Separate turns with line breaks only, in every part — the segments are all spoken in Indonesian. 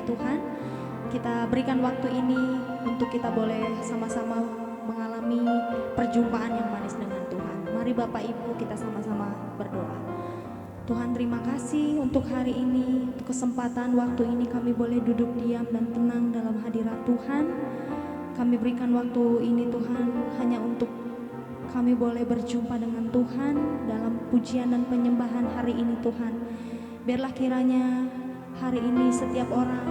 Tuhan. Kita berikan waktu ini untuk kita boleh sama-sama mengalami perjumpaan yang manis dengan Tuhan. Mari Bapak Ibu kita sama-sama berdoa. Tuhan, terima kasih untuk hari ini, untuk kesempatan waktu ini kami boleh duduk diam dan tenang dalam hadirat Tuhan. Kami berikan waktu ini Tuhan hanya untuk kami boleh berjumpa dengan Tuhan dalam pujian dan penyembahan hari ini Tuhan. Biarlah kiranya hari ini setiap orang,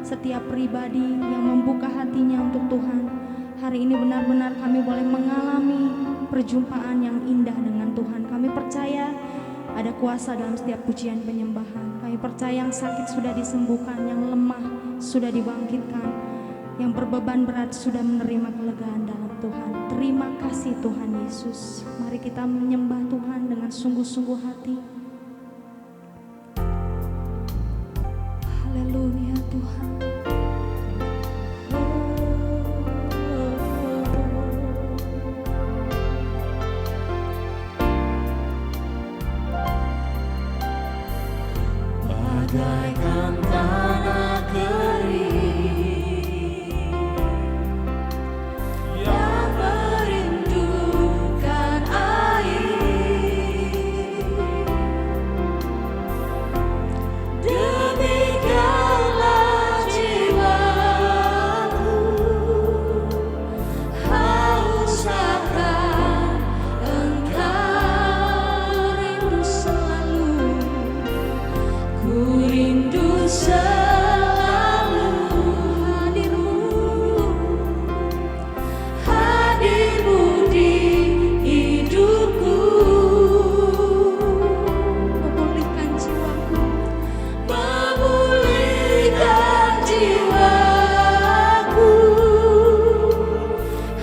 setiap pribadi yang membuka hatinya untuk Tuhan, hari ini benar-benar kami boleh mengalami perjumpaan yang indah dengan Tuhan. Kami percaya ada kuasa dalam setiap pujian penyembahan. Kami percaya yang sakit sudah disembuhkan, yang lemah sudah dibangkitkan, yang berbeban berat sudah menerima kelegaan dalam Tuhan. Terima kasih Tuhan Yesus. Mari kita menyembah Tuhan dengan sungguh-sungguh hati. Haleluya Tuhan.
Bagaikan tanah kering yang merindukan air, demikianlah jiwaku haus akan Engkau, rindu selalu. Ku rindu selalu hadirmu di hidupku, memulihkan jiwaku,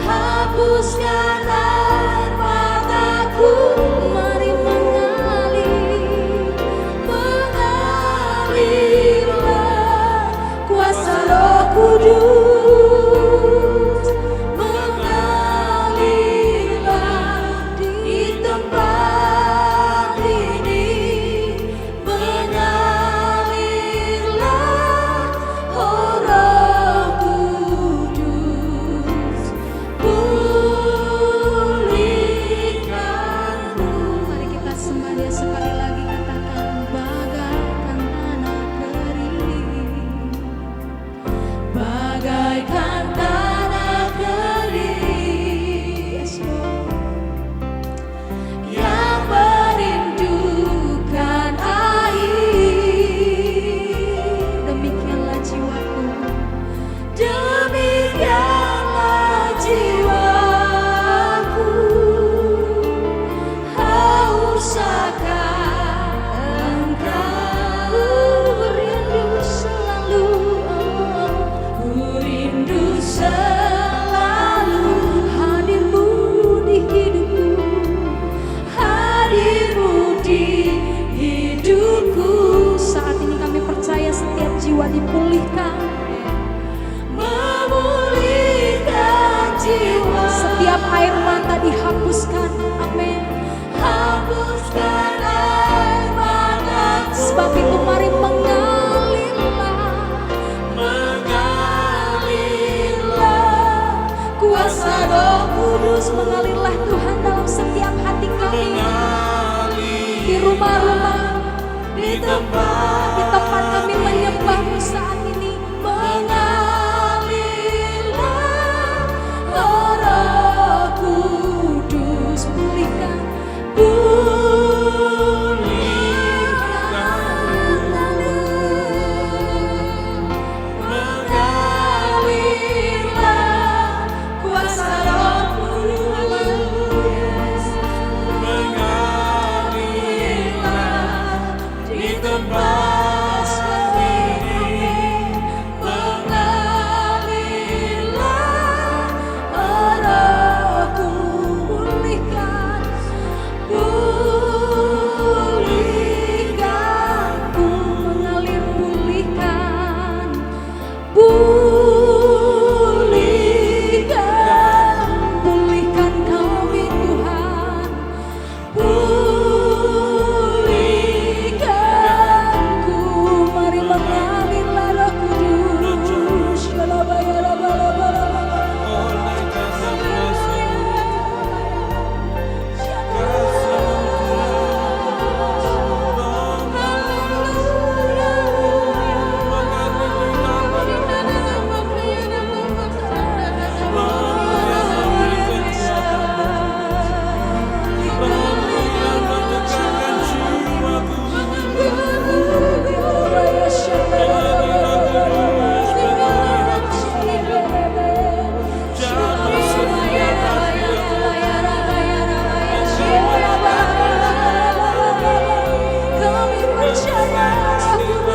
hapuskan air mataku. Mari mengalirlah kuasa Roh Kudus, mengalirlah di tempat ini, mengalirlah oh Roh Kudus, pulihkanku. Mari kita sembah Dia sekali lagi, katakan bagaikan tanah kering, bagaikan tanah kering, yes, Lord, yang merindukan air. Demikianlah jiwaku, demikianlah jiwaku haus akan Engkau. Ku rindu selalu, ku rindu selalu hadirmu di hidupku, hadirmu di hidupku. Saat ini kami percaya setiap jiwa dipulihkan, memulihkan jiwa, setiap air mata dihapuskan. Amin. Hapuskan air mataku. Sebab itu mari mengalirlah kuasa Roh Kudus, mengalirlah Tuhan dalam setiap hati kami, di rumah-rumah, di tempat kami menyembah-Mu saat ini. Mengalirlah oh Roh Kudus, pulihkan, mengalirlah kuasa Roh Kudus, mengalirlah di tempat ini,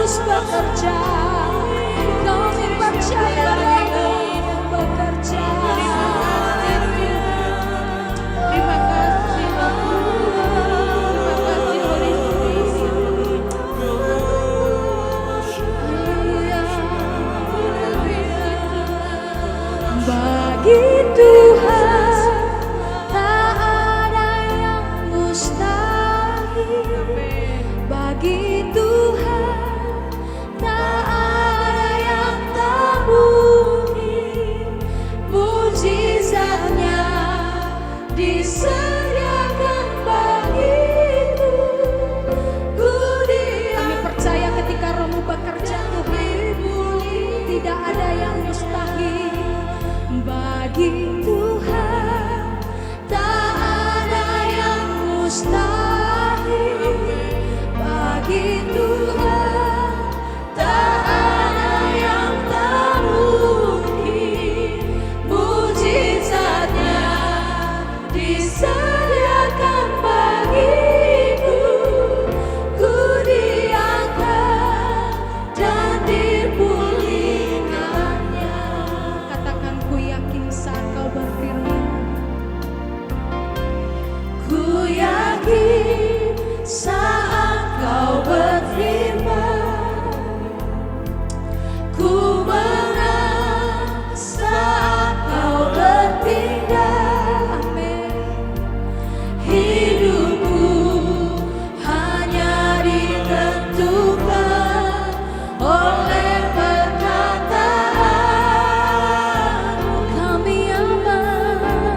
terus bekerja. Kami percaya Roh bekerja. Terima kasih Tuhan. Terima kasih Holy Spirit. Bagi Tuhan tak ada yang mustahil. Bagi Tuhan tak ada yang tak mungkin. Mujizatnya disediakan bagiku. Kami percaya ketika Roh-Mu bekerja Tuhan, tidak ada yang mustahil. Bagi Tuhan tak ada yang mustahil. Bagi Tuhan tak ada yang tak mungkin. Mujizatnya disediakan bagiku. Ku diangkat dan dipulihkannya. Katakan, ku yakin saat kau berfirman. Ku yakin saat kau berfirman. Ku menang saat kau bertindak. Hidupku hanya ditentukan oleh perkataan. Kami aman.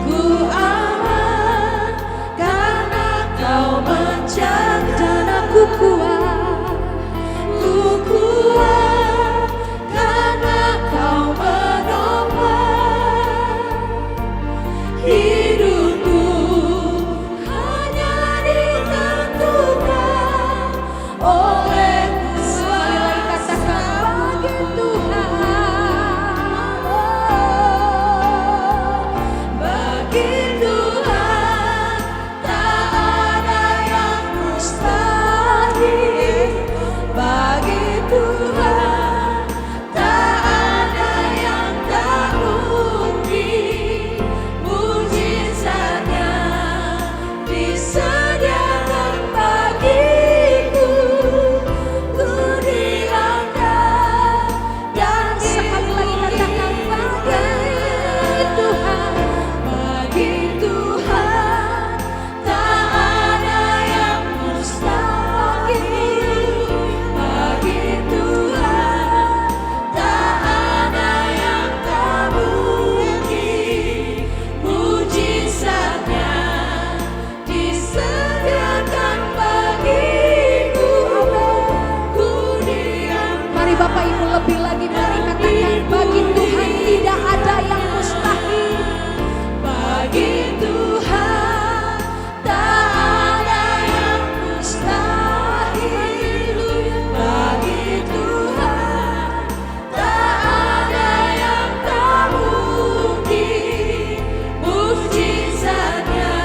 Ku aman karena kau menjaga. Dan aku kuat. Ku kuat karena kau menopang. Hidupku hanya ditentukan oleh-Mu. Sekali lagi katakan, bagi Tuhan, bagi Tuhan tak ada yang mustahil. Bagi Tuhan tak ada yang tak mungkin. Mujizatnya disediakan bagiku. Ku diangkat dan sekali lagi katakan, bagi Tuhan, bagi Tuhan tak ada yang mustahil. Bagi Tuhan tak ada yang tak mungkin. Mujizatnya disediakan bagiku. Ku diangkat. Mari Bapak Ibu lebih lagi mari katakan, bagi Tuhan tidak ada yang mustahil. Bagi Tuhan tak ada yang mustahil. Bagi Tuhan tak ada yang tak mungkin. Mujizatnya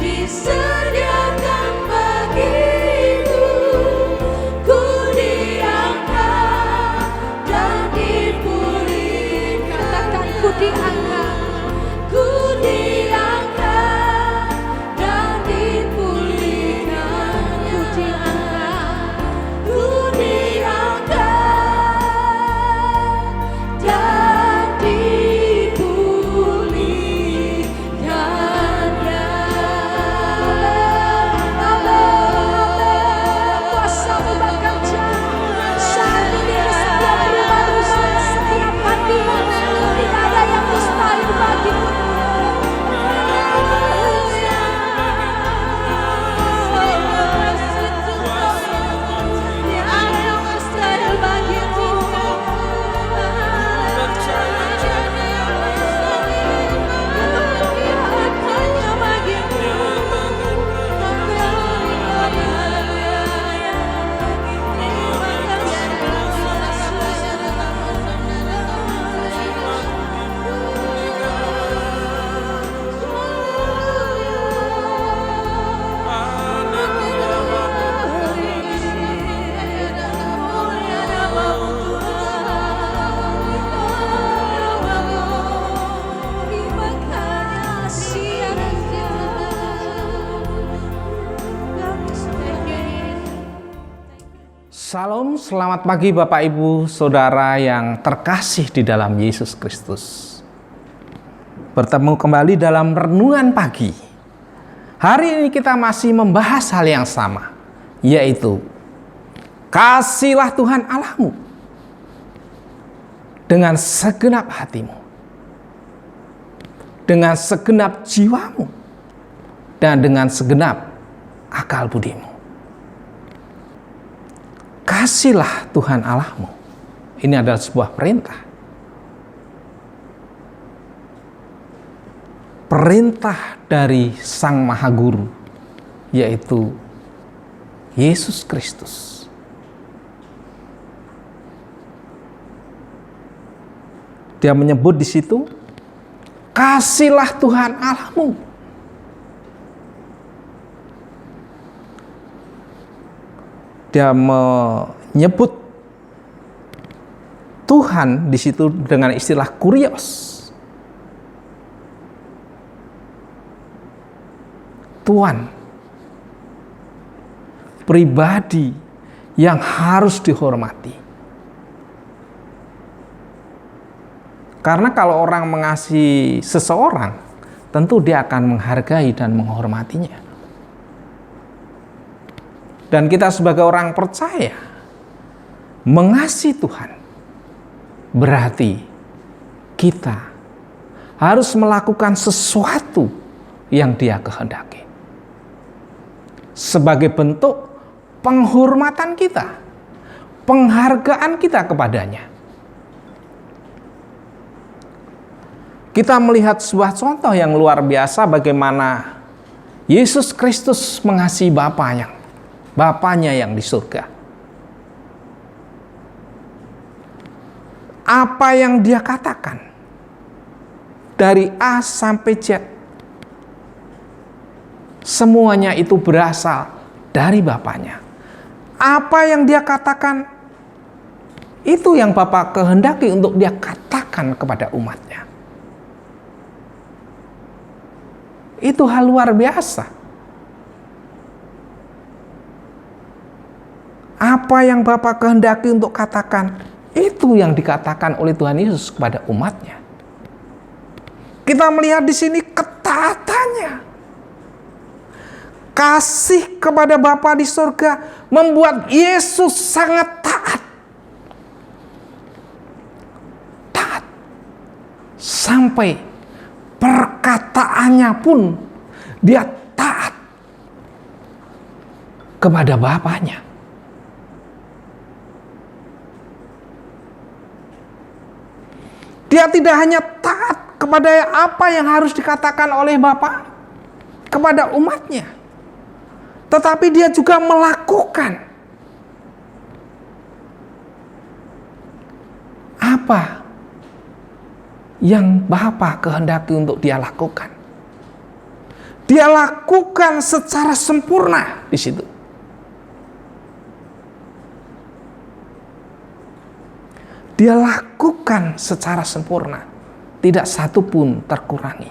disediakan bagiku. Ku diangkat dan dipulihkan. Katakan, ku diangkat. Ku diangkat dan dipulihkan. Ku diangkat. Ku diangkat dan dipulihkannya.
Salam, selamat pagi Bapak Ibu Saudara yang terkasih di dalam Yesus Kristus. Bertemu kembali dalam renungan pagi. Hari ini kita masih membahas hal yang sama, yaitu kasihilah Tuhan Allahmu dengan segenap hatimu, dengan segenap jiwamu, dan dengan segenap akal budimu. Kasihlah Tuhan Allahmu. Ini adalah sebuah perintah. Perintah dari Sang Maha Guru, yaitu Yesus Kristus. Dia menyebut di situ, kasihlah Tuhan Allahmu. Dia menyebut Tuhan di situ dengan istilah kurios. Tuhan, pribadi yang harus dihormati. Karena kalau orang mengasihi seseorang, tentu dia akan menghargai dan menghormatinya. Dan kita sebagai orang percaya, mengasihi Tuhan berarti kita harus melakukan sesuatu yang Dia kehendaki. Sebagai bentuk penghormatan kita, penghargaan kita kepadanya. Kita melihat sebuah contoh yang luar biasa bagaimana Yesus Kristus mengasihi Bapanya yang di surga. Apa yang Dia katakan dari A sampai Z, semuanya itu berasal dari Bapanya. Apa yang Dia katakan, itu yang Bapa kehendaki untuk Dia katakan kepada umatnya. Itu hal luar biasa. Apa yang Bapa kehendaki untuk katakan, itu yang dikatakan oleh Tuhan Yesus kepada umatnya. Kita melihat di sini ketaatannya. Kasih kepada Bapa di surga membuat Yesus sangat taat. Taat. Sampai perkataannya pun Dia taat kepada Bapanya. Dia tidak hanya taat kepada apa yang harus dikatakan oleh Bapa kepada umatnya, tetapi dia juga melakukan apa yang Bapa kehendaki untuk dia lakukan. Dia lakukan secara sempurna di situ. Dia lakukan secara sempurna, tidak satu pun terkurangi.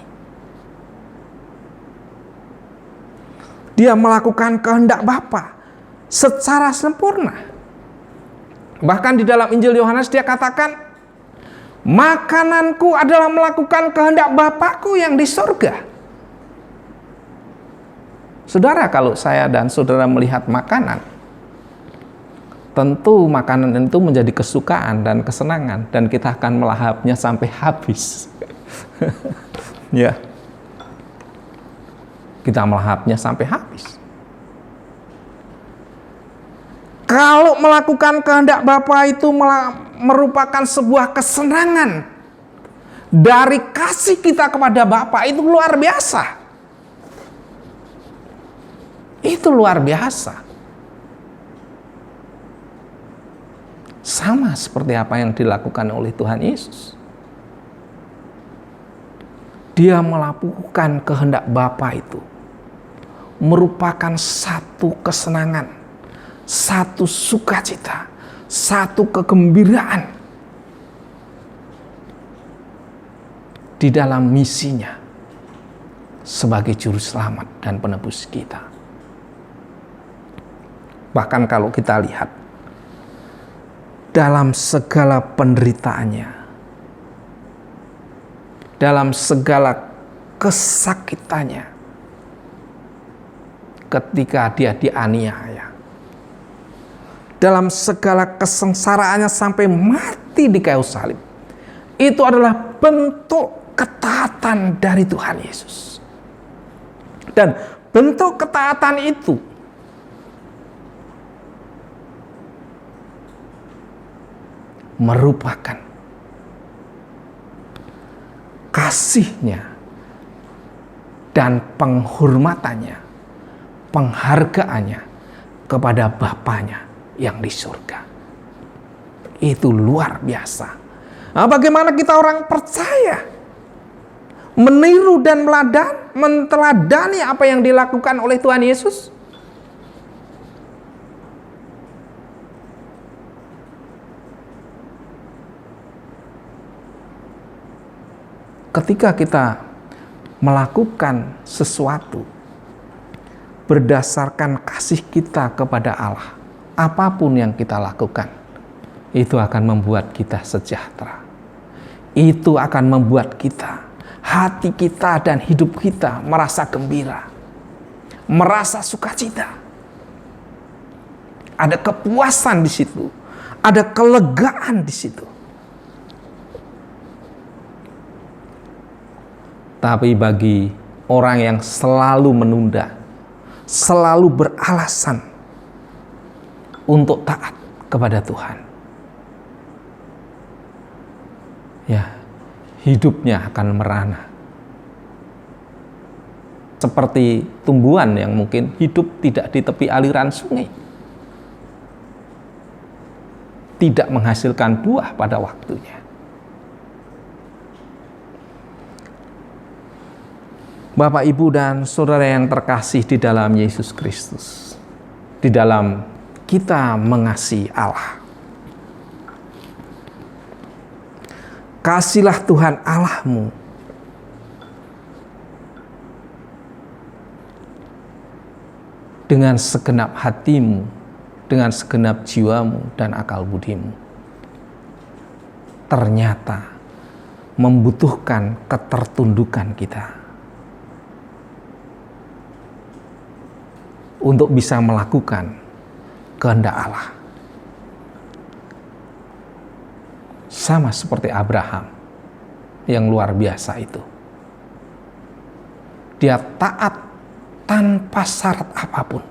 Dia melakukan kehendak Bapa secara sempurna. Bahkan di dalam Injil Yohanes dia katakan, makananku adalah melakukan kehendak Bapakku yang di surga. Saudara, kalau saya dan saudara melihat makanan, tentu makanan itu menjadi kesukaan dan kesenangan, dan kita akan melahapnya sampai habis. Ya, kita melahapnya sampai habis. Kalau melakukan kehendak Bapa itu merupakan sebuah kesenangan dari kasih kita kepada Bapa, itu luar biasa. Itu luar biasa. Sama seperti apa yang dilakukan oleh Tuhan Yesus. Dia melakukan kehendak Bapa itu merupakan satu kesenangan, satu sukacita, satu kegembiraan di dalam misinya sebagai juru selamat dan penebus kita. Bahkan kalau kita lihat dalam segala penderitaannya, dalam segala kesakitannya, ketika dia dianiaya, dalam segala kesengsaraannya sampai mati di kayu salib. Itu adalah bentuk ketaatan dari Tuhan Yesus. Dan bentuk ketaatan itu merupakan kasihnya dan penghormatannya, penghargaannya kepada Bapanya yang di surga. Itu luar biasa. Nah, bagaimana kita orang percaya meniru dan meneladani apa yang dilakukan oleh Tuhan Yesus? Ketika kita melakukan sesuatu berdasarkan kasih kita kepada Allah, apapun yang kita lakukan, itu akan membuat kita sejahtera. Itu akan membuat kita, hati kita dan hidup kita merasa gembira, merasa sukacita. Ada kepuasan di situ, ada kelegaan di situ. Tapi bagi orang yang selalu menunda, selalu beralasan untuk taat kepada Tuhan, ya, hidupnya akan merana. Seperti tumbuhan yang mungkin hidup tidak di tepi aliran sungai, tidak menghasilkan buah pada waktunya. Bapak, Ibu, dan saudara yang terkasih di dalam Yesus Kristus, di dalam kita mengasihi Allah, kasihlah Tuhan Allahmu dengan segenap hatimu, dengan segenap jiwamu dan akal budimu. Ternyata membutuhkan ketertundukan kita untuk bisa melakukan kehendak Allah. Sama seperti Abraham yang luar biasa itu. Dia taat tanpa syarat apapun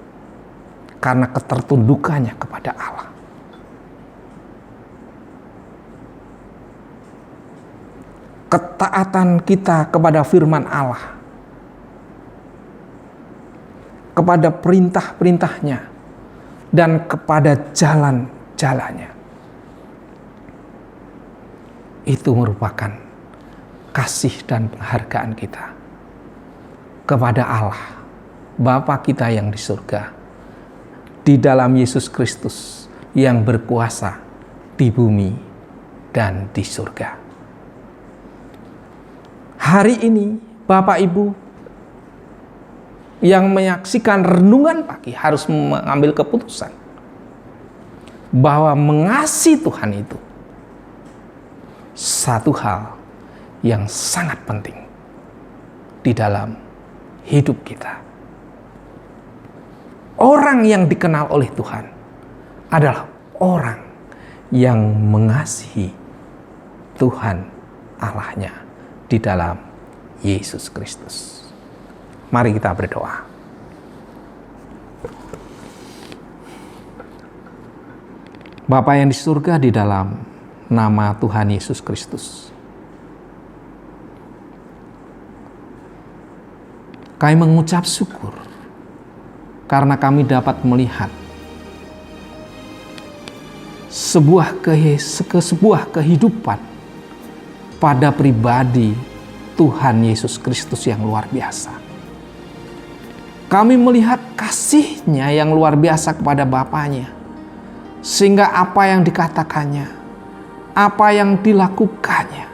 karena ketertundukannya kepada Allah. Ketaatan kita kepada firman Allah, kepada perintah-perintahnya, dan kepada jalan-jalannya, itu merupakan kasih dan penghargaan kita kepada Allah, Bapa kita yang di surga, di dalam Yesus Kristus yang berkuasa di bumi dan di surga. Hari ini Bapak Ibu yang menyaksikan renungan pagi harus mengambil keputusan bahwa mengasihi Tuhan itu satu hal yang sangat penting di dalam hidup kita. Orang yang dikenal oleh Tuhan adalah orang yang mengasihi Tuhan Allahnya di dalam Yesus Kristus. Mari kita berdoa. Bapa yang di surga, di dalam nama Tuhan Yesus Kristus, kami mengucap syukur karena kami dapat melihat sebuah kehidupan pada pribadi Tuhan Yesus Kristus yang luar biasa. Kami melihat kasih-Nya yang luar biasa kepada Bapaknya, sehingga apa yang dikatakannya, apa yang dilakukannya,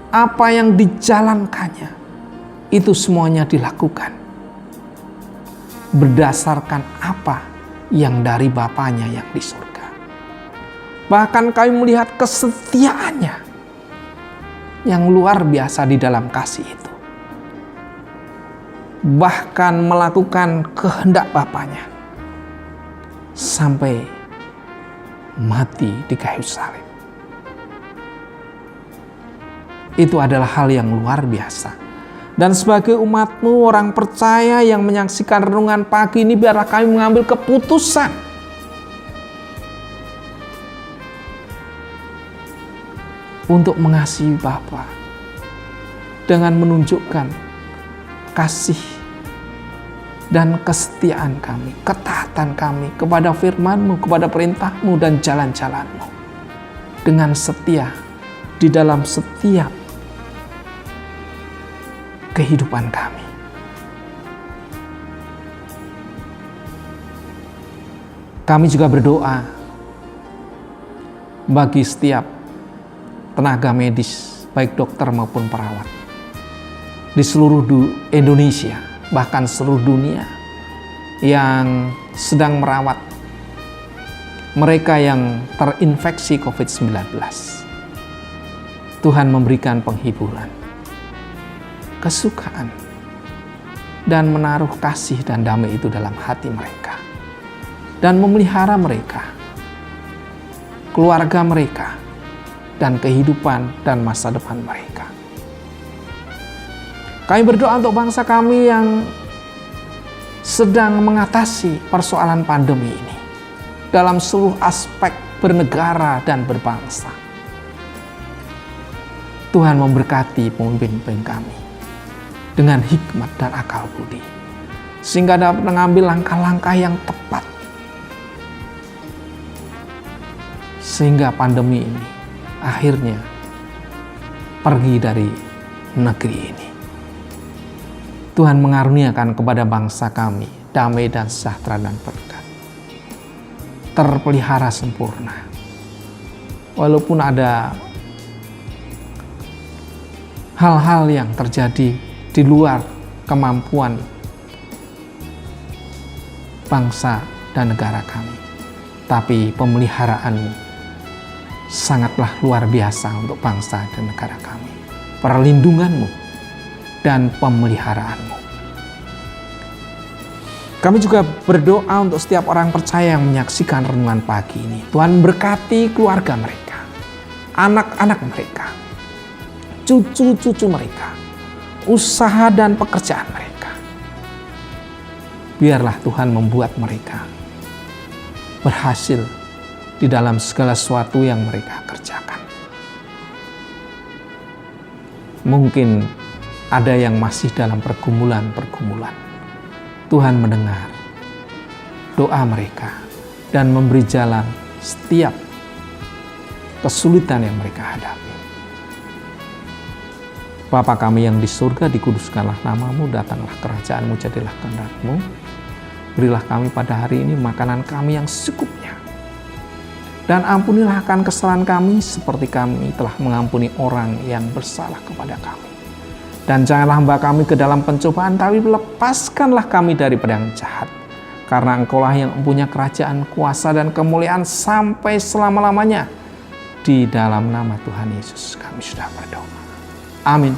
apa yang dijalankannya, itu semuanya dilakukan berdasarkan apa yang dari Bapaknya yang di surga. Bahkan kami melihat kesetiaannya yang luar biasa di dalam kasih itu. Bahkan melakukan kehendak Bapaknya sampai mati di kayu salib. Itu adalah hal yang luar biasa. Dan sebagai umat-Mu, orang percaya yang menyaksikan renungan pagi ini, biarlah kami mengambil keputusan untuk mengasihi Bapa dengan menunjukkan kasih dan kesetiaan kami, ketaatan kami kepada firman-Mu, kepada perintah-Mu dan jalan-jalan-Mu. Dengan setia di dalam setiap kehidupan kami. Kami juga berdoa bagi setiap tenaga medis, baik dokter maupun perawat, di seluruh Indonesia, bahkan seluruh dunia, yang sedang merawat mereka yang terinfeksi COVID-19. Tuhan memberikan penghiburan, kesukaan, dan menaruh kasih dan damai itu dalam hati mereka, dan memelihara mereka, keluarga mereka, dan kehidupan dan masa depan mereka. Kami berdoa untuk bangsa kami yang sedang mengatasi persoalan pandemi ini dalam seluruh aspek bernegara dan berbangsa. Tuhan memberkati pemimpin-pemimpin kami dengan hikmat dan akal budi, sehingga dapat mengambil langkah-langkah yang tepat, sehingga pandemi ini akhirnya pergi dari negeri ini. Tuhan mengaruniakan kepada bangsa kami damai dan sejahtera dan berkat, terpelihara sempurna. Walaupun ada hal-hal yang terjadi di luar kemampuan bangsa dan negara kami, tapi pemeliharaan-Mu sangatlah luar biasa untuk bangsa dan negara kami. Perlindungan-Mu dan pemeliharaanmu. Kami juga berdoa untuk setiap orang percaya yang menyaksikan renungan pagi ini. Tuhan berkati keluarga mereka, anak-anak mereka, cucu-cucu mereka, usaha dan pekerjaan mereka. Biarlah Tuhan membuat mereka berhasil di dalam segala sesuatu yang mereka kerjakan. Mungkin ada yang masih dalam pergumulan-pergumulan. Tuhan mendengar doa mereka dan memberi jalan setiap kesulitan yang mereka hadapi. Bapa kami yang di surga, dikuduskanlah nama-Mu, datanglah kerajaan-Mu, jadilah kehendak-Mu. Berilah kami pada hari ini makanan kami yang secukupnya. Dan ampunilah akan kesalahan kami seperti kami telah mengampuni orang yang bersalah kepada kami. Dan janganlah hamba kami ke dalam pencobaan, tapi lepaskanlah kami daripada yang jahat. Karena Engkaulah yang mempunyai kerajaan, kuasa, dan kemuliaan sampai selama-lamanya. Di dalam nama Tuhan Yesus kami sudah berdoa. Amin.